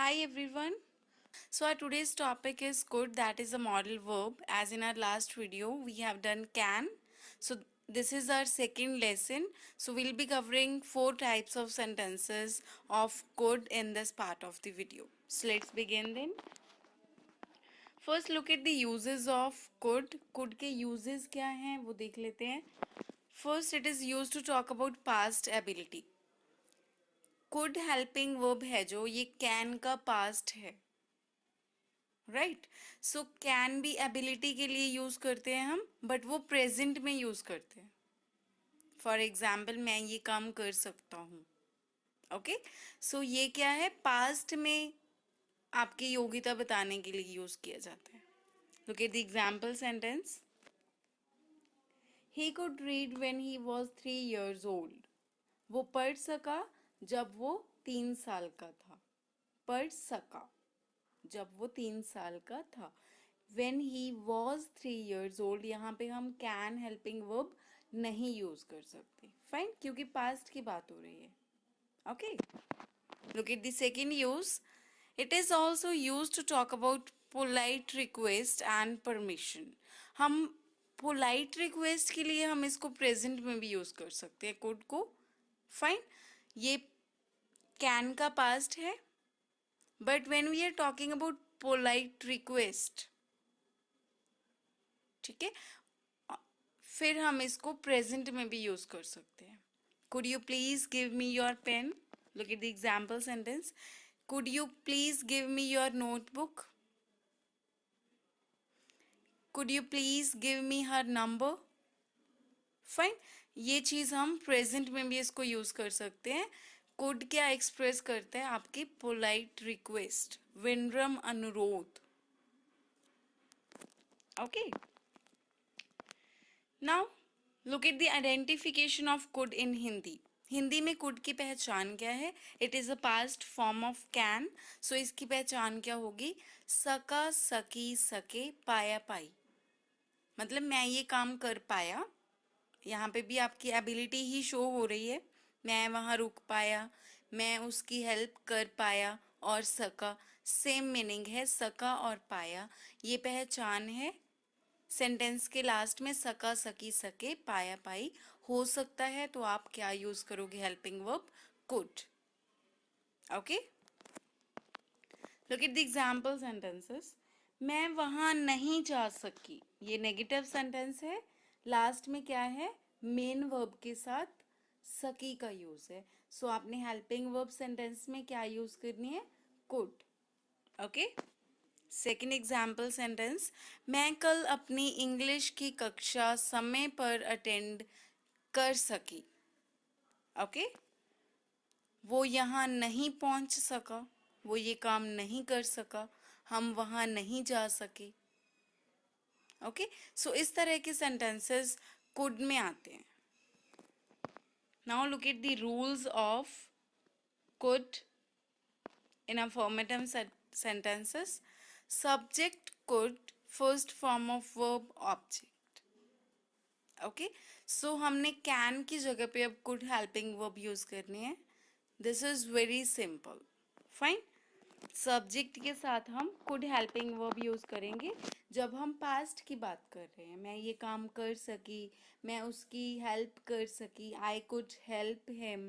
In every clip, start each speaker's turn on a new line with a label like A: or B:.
A: Hi everyone. So our today's topic is could, that is a modal verb. As in our last video we have done can. So this is our second lesson. So we'll be covering four types of sentences of could in this part of the video. So let's begin then. First look at the uses of could. Could के uses क्या हैं वो देख लेते हैं. First it is used to talk about past ability. Could helping verb है जो ये कैन का पास्ट है. राइट. सो कैन भी एबिलिटी के लिए यूज करते हैं हम, बट वो प्रेजेंट में यूज करते हैं. फॉर एग्जाम्पल मैं ये काम कर सकता हूँ. ओके. सो ये क्या है, पास्ट में आपकी योग्यता बताने के लिए यूज किया जाता है. Look at the example sentence. He could read when he was 3 years old. वो पढ़ सका जब वो 3 साल का था. पढ़ सका जब वो 3 साल का था. When he was 3 years old, यहाँ पे हम can helping verb नहीं यूज कर सकते. फाइन, क्योंकि पास्ट की बात हो रही है. Okay. Look at the second use. It is also used to talk about polite request and permission. हम polite request के लिए हम इसको present में भी यूज कर सकते हैं could को. फाइन. ये can का past है. But when we are talking about polite request, ठीक है, फिर हम इसको प्रेजेंट में भी यूज कर सकते हैं. Could you please give me your pen. Look at the example sentence. Could you please give me your notebook. Could you please give me her number. Fine. ये चीज हम प्रेजेंट में भी इसको यूज कर सकते हैं. कुड क्या एक्सप्रेस करता है, आपकी पोलाइट रिक्वेस्ट, विनम्र अनुरोध. Okay. Now look at the identification of could in Hindi. Hindi में कुड की पहचान क्या है. It is a past form of can. So इसकी पहचान क्या होगी. सका, सकी, सके, पाया, पाई. मतलब मैं ये काम कर पाया. यहाँ पे भी आपकी एबिलिटी ही शो हो रही है. मैं वहाँ रुक पाया, मैं उसकी हेल्प कर पाया, और सका सेम मीनिंग है. सका और पाया ये पहचान है. सेंटेंस के लास्ट में सका, सकी, सके, पाया, पाई हो सकता है, तो आप क्या यूज करोगे, helping verb could. Okay. Look at the example sentences. मैं वहां नहीं जा सकी. ये नेगेटिव सेंटेंस है. लास्ट में क्या है, मेन वर्ब के साथ सकी का यूज है. सो आपने हेल्पिंग वर्ब सेंटेंस में क्या यूज करनी है, could. Okay. Second example sentence. मैं कल अपनी इंग्लिश की कक्षा समय पर अटेंड कर सकी. ओके. वो यहाँ नहीं पहुंच सका, वो ये काम नहीं कर सका, हम वहाँ नहीं जा सके. ओके. सो इस तरह के सेंटेंसेस कुड में आते हैं. Now look at the rules of could in affirmative sentences. Subject could, first form of verb, object. Okay. So हमने कैन की जगह पे अब कुड हेल्पिंग वर्ब यूज करनी है. This is very simple. Fine. Subject के साथ हम कुड हेल्पिंग वर्ब यूज करेंगे जब हम पास्ट की बात कर रहे हैं. मैं ये काम कर सकी, मैं उसकी हेल्प कर सकी. I could help him,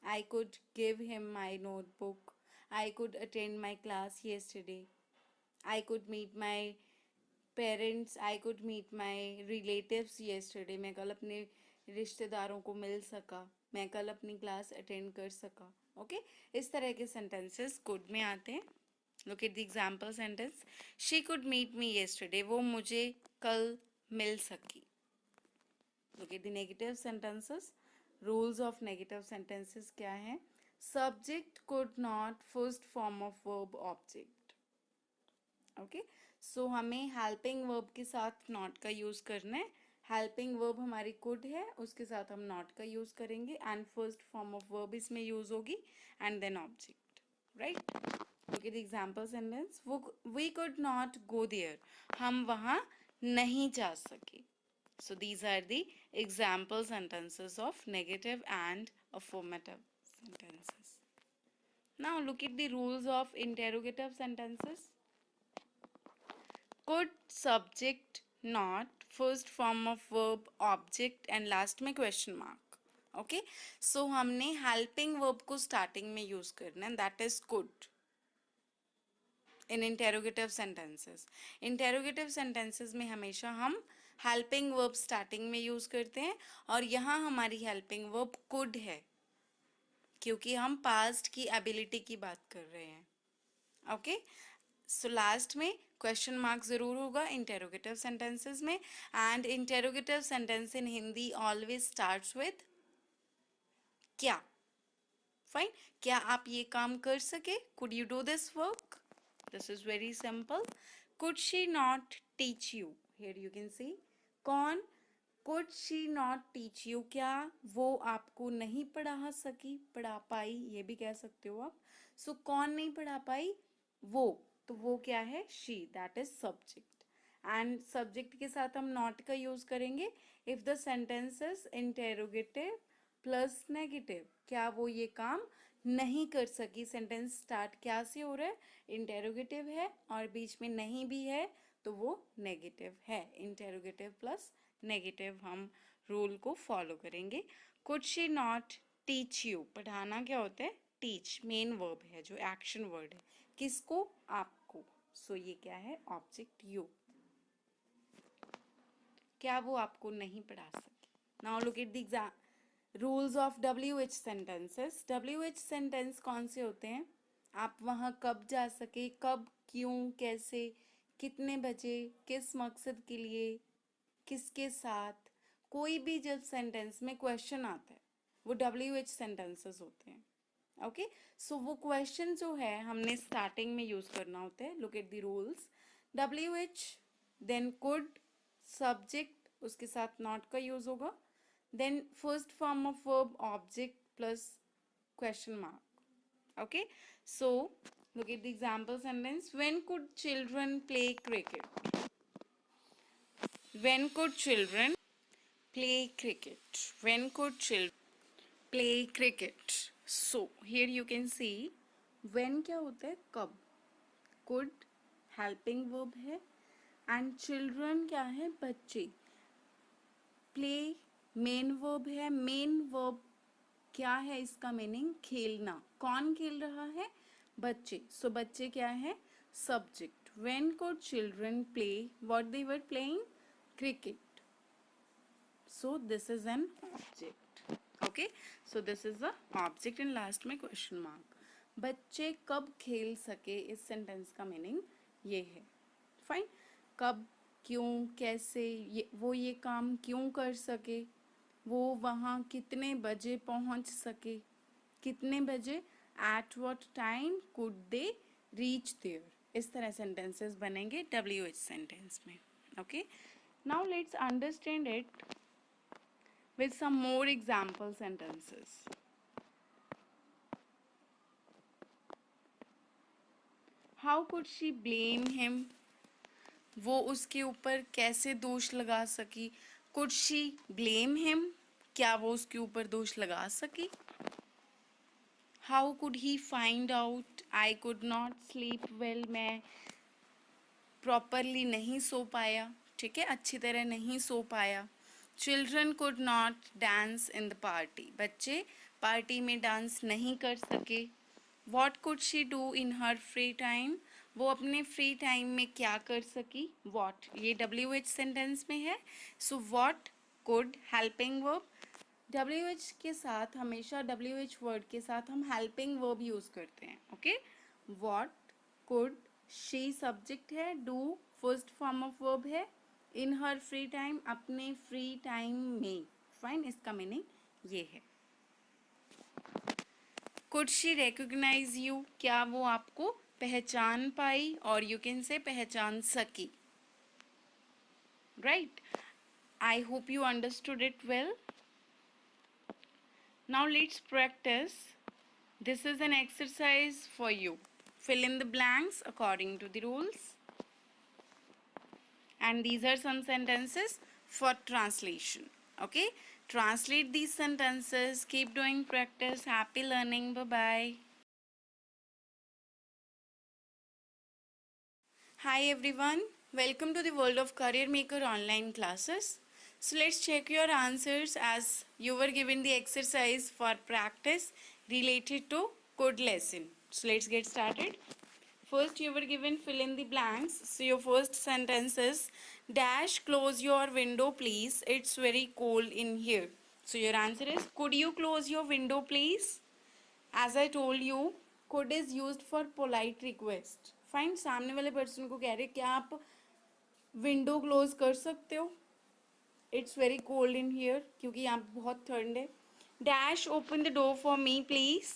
A: I could give him my notebook, I could attend my class yesterday. I could meet my parents. I could meet my relatives yesterday. मैं कल अपने रिश्तेदारों को मिल सका. मैं कल अपनी क्लास अटेंड कर सका. ओके. इस तरह के सेंटेंसेस कुड में आते हैं. Look at the example sentence. She could meet me yesterday. वो मुझे कल मिल सकी. Look at the negative sentences. Rules of negative sentences क्या हैं. Subject could not, first form of verb, object. Okay. So हमें हेल्पिंग वर्ब के साथ नॉट का यूज करना है. हेल्पिंग वर्ब हमारी कुड है, उसके साथ हम नॉट का यूज करेंगे and first form of verb इसमें यूज होगी and then object. Right. Look at the example sentence. We could not go there. हम वहाँ नहीं जा सके. So these are the example sentences of negative and affirmative sentences. Now look at the rules of interrogative sentences. Could, subject, not, first form of verb, object and last में question mark. Okay, so हमने helping verb को starting में use करना है, that is could in interrogative sentences. Interrogative sentences में हमेशा हम helping verb starting में use करते हैं और यहाँ हमारी helping verb could है क्योंकि हम past की ability की बात कर रहे हैं. ओके, सो लास्ट में क्वेश्चन मार्क जरूर होगा इंटेरोगेटिव सेंटेंसेस में. And interrogative sentence in Hindi always starts with क्या. फाइन, क्या आप ये काम कर सके? Could you do this work? This is very simple. Could she not teach you? Here you can see कौन. Could she not teach you, क्या वो आपको नहीं पढ़ा सकी, पढ़ा पाई, ये भी कह सकते हो आप. सो कौन नहीं पढ़ा पाई? वो. तो वो क्या है? She, that is subject. And subject के साथ हम नॉट का यूज करेंगे if the sentence is interrogative plus negative. क्या वो ये काम नहीं कर सकी. सेंटेंस स्टार्ट क्या से हो रहा है? इंटेरोगेटिव है और बीच में नहीं भी है तो वो नेगेटिव है. इंटेरोगेटिव प्लस नेगेटिव हम रूल को फॉलो करेंगे. Could she not teach you, पढ़ाना क्या होता है? टीच मेन वर्ब है जो एक्शन वर्ड है. किसको? आपको. सो ये क्या है? Object you. क्या वो आपको नहीं पढ़ा सके. Now look at the rules of WH sentences. WH sentence कौन से होते हैं? आप वहाँ कब जा सके, कब, क्यों, कैसे, कितने बजे, किस मकसद के लिए, किसके साथ. कोई भी जब सेंटेंस में क्वेश्चन आता है वो WH सेंटेंसेस होते हैं. ओके, सो वो क्वेश्चन जो है हमने स्टार्टिंग में यूज करना होता है. Look at the rules. WH, then could, subject, उसके साथ नॉट का यूज होगा. Then first form of verb object plus question mark. Okay, so look at the example sentence. When could children play cricket? When could children play cricket? When could children play cricket? So here you can see when क्या होता है? कब. could helping verb है and children क्या है? बच्चे. play main verb है. main verb क्या है? इसका मीनिंग खेलना. कौन खेल रहा है? बच्चे. सो बच्चे क्या है? Subject. When could children play? What they were playing? Cricket. So this is an object. Okay, so this is the object and last में क्वेश्चन मार्क. बच्चे कब खेल सके, इस सेंटेंस का मीनिंग ये है. फाइन. कब, क्यों, कैसे, वो ये काम क्यों कर सके, वो वहाँ कितने बजे पहुँच सके, कितने बजे, at what time could they reach there. इस तरह सेंटेंसेस बनेंगे WH सेंटेंस में. Okay, now let's understand it with some more example sentences. How could she blame him? वो उसके ऊपर कैसे दोष लगा सकी. Could she blame him? क्या वो उसके ऊपर दोष लगा सकी. How could he find out? I could not sleep well, मैं प्रॉपरली नहीं सो पाया. ठीक है, अच्छी तरह नहीं सो पाया. Children could not dance in the party, बच्चे पार्टी में डांस नहीं कर सके. What could she do in her free time? वो अपने फ्री टाइम में क्या कर सकी. वॉट ये WH सेंटेंस में है. So what, could, helping verb. WH के साथ हमेशा WH वर्ड के साथ हम हेल्पिंग वर्ब यूज करते हैं. Okay, what, could, she subject है, do first form of verb है, इन हर फ्री टाइम अपने फ्री टाइम में. फाइन, इसका मीनिंग ये है. Could she recognise you? क्या वो आपको पहचान पाई, और यू कैन से पहचान सकी. Right, I hope you understood it well. Now let's practice. This is an exercise for you. Fill in the blanks according to the rules. And these are some sentences for translation. Okay? Translate these sentences. Keep doing practice. Happy learning. Bye-bye. Hi everyone, welcome to the World of Career Maker online classes. So let's check your answers as you were given the exercise for practice related to code lesson. So let's get started. First you were given fill in the blanks. So your first sentence is dash close your window please. It's very cold in here. So your answer is could you close your window please? As I told you, could is used for polite request. Fine सामने वाले person को कह रहे क्या आप window close कर सकते हो. It's very cold in here क्योंकि यहाँ पे बहुत ठंड है. Dash open the door for me please.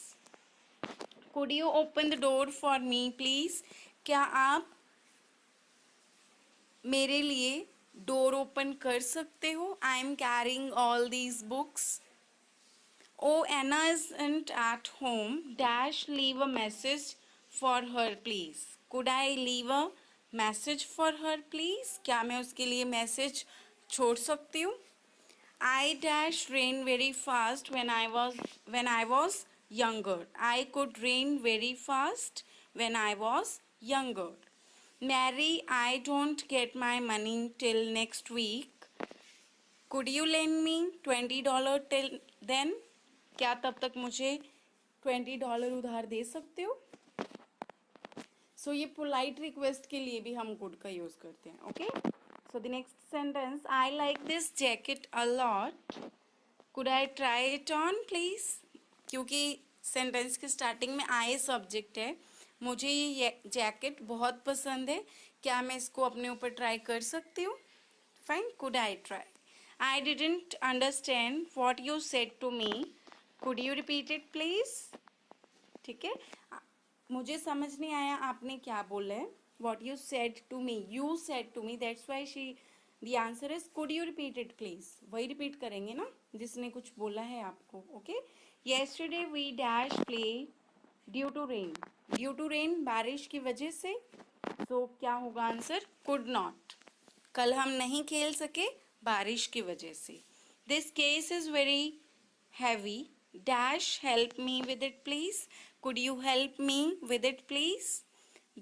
A: Could you open the door for me please. क्या आप मेरे लिए डोर ओपन कर सकते हो. I am carrying all these books. Oh, Anna isn't at home. Dash leave a message for her please. Could I leave a message for her please? क्या मैं उसके लिए मैसेज छोड़ सकती हूँ. I dash rain very fast when I was younger. I could rain very fast when I was younger. Mary, I don't get my money till next week. Could you lend me $20 till then? क्या तब तक मुझे $20 उधार दे सकते हो. सो ये polite request के लिए भी हम कुड का यूज करते हैं. Okay, so the next sentence I like this jacket a lot. Could I try it on please. क्योंकि सेंटेंस के स्टार्टिंग में आई सब्जेक्ट है. मुझे ये जैकेट बहुत पसंद है. क्या मैं इसको अपने ऊपर ट्राई कर सकती हूँ. Fine, could I try. I didn't understand what you said to me. Could you repeat it please. ठीक है, मुझे समझ नहीं आया आपने क्या बोला है. What you said to me. You said to me, that's why she. The answer is could you repeat it please. वही रिपीट करेंगे ना जिसने कुछ बोला है आपको. Okay, yesterday we dash play due to rain. Due to rain बारिश की वजह से. तो क्या होगा आंसर. Could not. कल हम नहीं खेल सके बारिश की वजह से. This case is very heavy. Dash help me with it please. Could you help me with it please.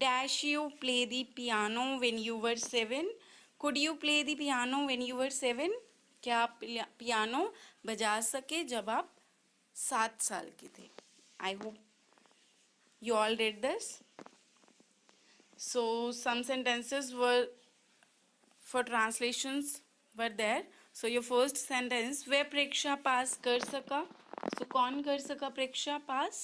A: Dash you play the piano when you were 7. Could you play the piano when you were 7. क्या आप piano बजा सके जब आप 7 साल के थे. I hope you all read this. So some sentences were for translations were there. So your first sentence वह परीक्षा पास कर सका. So कौन कर सका परीक्षा पास.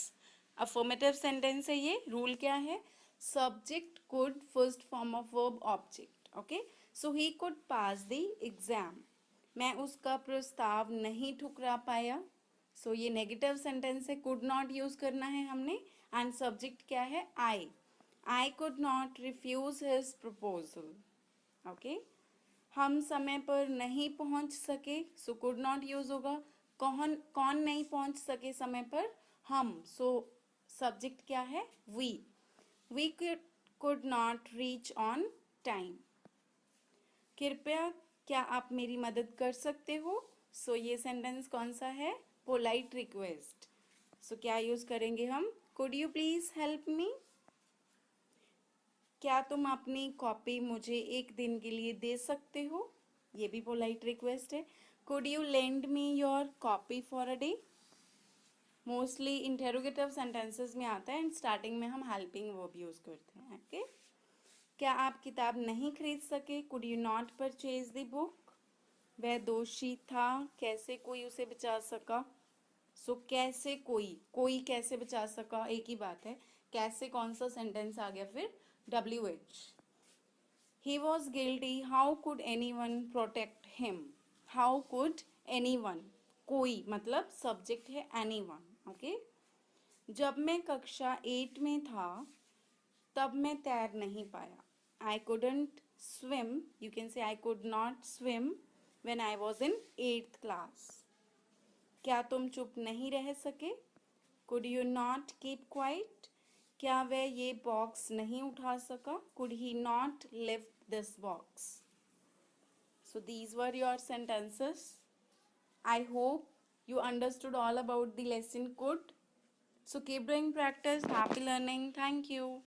A: अफर्मेटिव सेंटेंस है ये. रूल क्या है. Subject could first form of verb object. Okay, so he could pass the exam. मैं उसका प्रस्ताव नहीं ठुकरा पाया. सो ये नेगेटिव सेंटेंस है. कुड नॉट यूज करना है हमने. एंड सब्जेक्ट क्या है. I could not refuse his proposal. Okay, हम समय पर नहीं पहुंच सके. सो कुड नॉट यूज होगा. कौन कौन नहीं पहुंच सके समय पर. हम. सो सब्जेक्ट क्या है. We could not reach on time. कृपया क्या आप मेरी मदद कर सकते हो. सो ये सेंटेंस कौन सा है. Polite request. सो क्या यूज करेंगे हम. Could you please help me. क्या तुम अपनी कॉपी मुझे एक दिन के लिए दे सकते हो. ये भी पोलाइट रिक्वेस्ट है. Could you lend me your copy for a day. Mostly interrogative sentences में आता है एंड स्टार्टिंग में हम हेल्पिंग वर्ब यूज करते हैं. ओके, क्या आप किताब नहीं खरीद सके. Could you not purchase the book. वह दोषी था. कैसे कोई उसे बचा सका. सो कैसे कोई कैसे बचा सका एक ही बात है. कैसे कौन सा सेंटेंस आ गया फिर. WH. He was guilty. How could anyone protect him. How could anyone. कोई मतलब सब्जेक्ट है anyone. ओके, जब मैं कक्षा 8 में था तब मैं तैर नहीं पाया. I couldn't swim. You can say I could not swim when I was in 8th class. क्या तुम चुप नहीं रह सके. Could you not keep quiet. क्या वह ये बॉक्स नहीं उठा सका. Could he not lift this box. So these were your sentences. I hope you understood all about the lesson could. So keep doing practice. Happy learning. Thank you.